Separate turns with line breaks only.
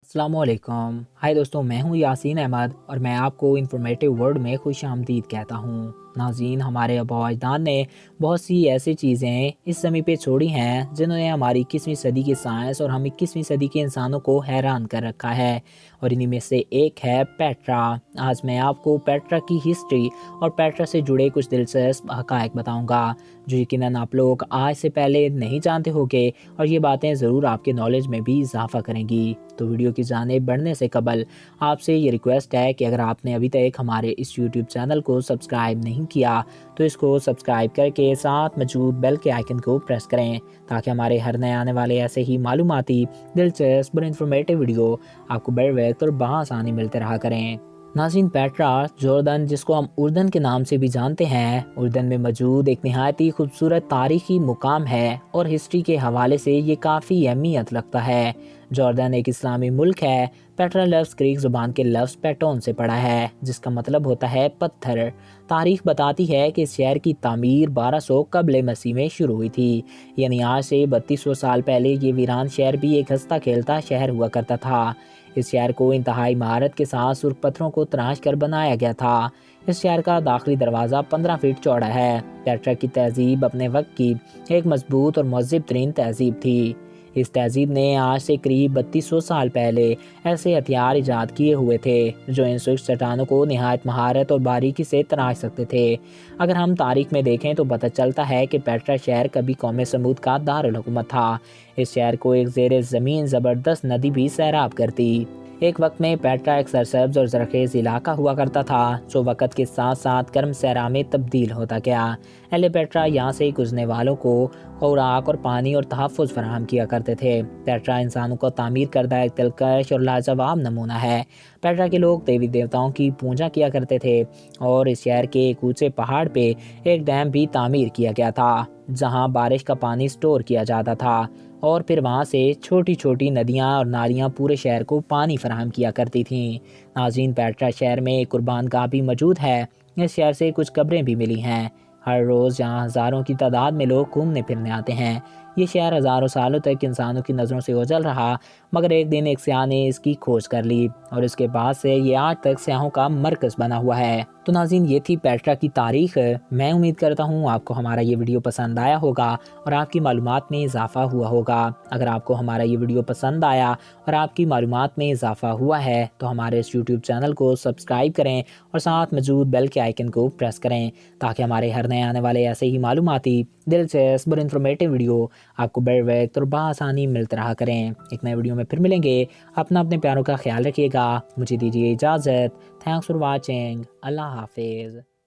السلام علیکم۔ ہائی دوستوں، میں ہوں یاسین احمد اور میں آپ کو انفارمیٹیو ورلڈ میں خوش آمدید کہتا ہوں۔ ناظرین، ہمارے آباء و اجداد نے بہت سی ایسی چیزیں اس زمین پہ چھوڑی ہیں جنہوں نے ہماری 21ویں صدی کی سائنس اور ہم 21ویں صدی کے انسانوں کو حیران کر رکھا ہے، اور انہی میں سے ایک ہے پیٹرا۔ آج میں آپ کو پیٹرا کی ہسٹری اور پیٹرا سے جڑے کچھ دلچسپ حقائق بتاؤں گا جو یقیناً آپ لوگ آج سے پہلے نہیں جانتے ہوگے، اور یہ باتیں ضرور آپ کے نالج میں بھی اضافہ کریں گی۔ تو ویڈیو کی جانب بڑھنے سے قبل آپ سے یہ ریکویسٹ ہے کہ اگر آپ نے ابھی تک ہمارے اس یوٹیوب چینل کو سبسکرائب نہیں کیا تو اس کو سبسکرائب کر کے ساتھ موجود بیل کے آئیکن کو پریس کریں تاکہ ہمارے ہر نئے آنے والے ایسے ہی معلوماتی، دلچسپ اور انفارمیٹیو ویڈیو آپ کو بر وقت اور بآسانی ملتے رہا کریں۔ ناظرین، پیٹرا جوردن، جس کو ہم اردن کے نام سے بھی جانتے ہیں، اردن میں موجود ایک نہایت خوبصورت تاریخی مقام ہے اور ہسٹری کے حوالے سے یہ کافی اہمیت رکھتا ہے۔ جوردن ایک اسلامی ملک ہے۔ پیٹرا لفظ گریک زبان کے لفظ پیٹون سے پڑا ہے جس کا مطلب ہوتا ہے پتھر۔ تاریخ بتاتی ہے کہ اس شہر کی تعمیر 1200 قبل مسیح میں شروع ہوئی تھی، یعنی آج سے 3200 سال پہلے یہ ویران شہر بھی ایک ہنستا کھیلتا شہر ہوا کرتا تھا۔ اس شہر کو انتہائی مہارت کے ساتھ سرخ پتھروں کو تراش کر بنایا گیا تھا۔ اس شہر کا داخلی دروازہ 15 فٹ چوڑا ہے۔ پیٹرا کی تہذیب اپنے وقت کی ایک مضبوط اور مہذب ترین تہذیب تھی۔ اس تہذیب نے آج سے قریب 3200 سال پہلے ایسے ہتھیار ایجاد کیے ہوئے تھے جو ان سرخ چٹانوں کو نہایت مہارت اور باریکی سے تراش سکتے تھے۔ اگر ہم تاریخ میں دیکھیں تو پتہ چلتا ہے کہ پیٹرا شہر کبھی قوم سمود کا دارالحکومت تھا۔ اس شہر کو ایک زیر زمین زبردست ندی بھی سیراب کرتی۔ ایک وقت میں پیٹرا ایک سرسبز اور زرخیز علاقہ ہوا کرتا تھا جو وقت کے ساتھ ساتھ گرم صحرا میں تبدیل ہوتا گیا۔ اہل پیٹرا یہاں سے گزرنے والوں کو خوراک اور پانی اور تحفظ فراہم کیا کرتے تھے۔ پیٹرا انسانوں کو تعمیر کردہ ایک دلکش اور لاجواب نمونہ ہے۔ پیٹرا کے لوگ دیوی دیوتاؤں کی پوجا کیا کرتے تھے اور اس شہر کے ایک اونچے پہاڑ پہ ایک ڈیم بھی تعمیر کیا گیا تھا جہاں بارش کا پانی سٹور کیا جاتا تھا، اور پھر وہاں سے چھوٹی چھوٹی ندیاں اور نالیاں پورے شہر کو پانی فراہم کیا کرتی تھیں۔ ناظرین، پیٹرا شہر میں ایک قربان گاہ بھی موجود ہے۔ اس شہر سے کچھ قبریں بھی ملی ہیں۔ ہر روز یہاں ہزاروں کی تعداد میں لوگ گھومنے پھرنے آتے ہیں۔ یہ شہر ہزاروں سالوں تک انسانوں کی نظروں سے اوجھل رہا، مگر ایک دن ایک سیاح نے اس کی کھوج کر لی اور اس کے بعد سے یہ آج تک سیاحوں کا مرکز بنا ہوا ہے۔ تو ناظرین، یہ تھی پیٹرا کی تاریخ۔ میں امید کرتا ہوں آپ کو ہمارا یہ ویڈیو پسند آیا ہوگا اور آپ کی معلومات میں اضافہ ہوا ہوگا۔ اگر آپ کو ہمارا یہ ویڈیو پسند آیا اور آپ کی معلومات میں اضافہ ہوا ہے تو ہمارے اس یوٹیوب چینل کو سبسکرائب کریں اور ساتھ موجود بیل کے آئیکن کو پریس کریں تاکہ ہمارے ہر نئے آنے والے ایسے ہی معلوماتی، دلچسپ اور انفارمیٹیو ویڈیو آپ کو بر وقت اور بآسانی ملتے رہا کریں۔ ایک نئے ویڈیو میں پھر ملیں گے۔ اپنے پیاروں کا خیال رکھیے گا۔ مجھے دیجیے اجازت۔ Thanks for watching. اللہ حافظ۔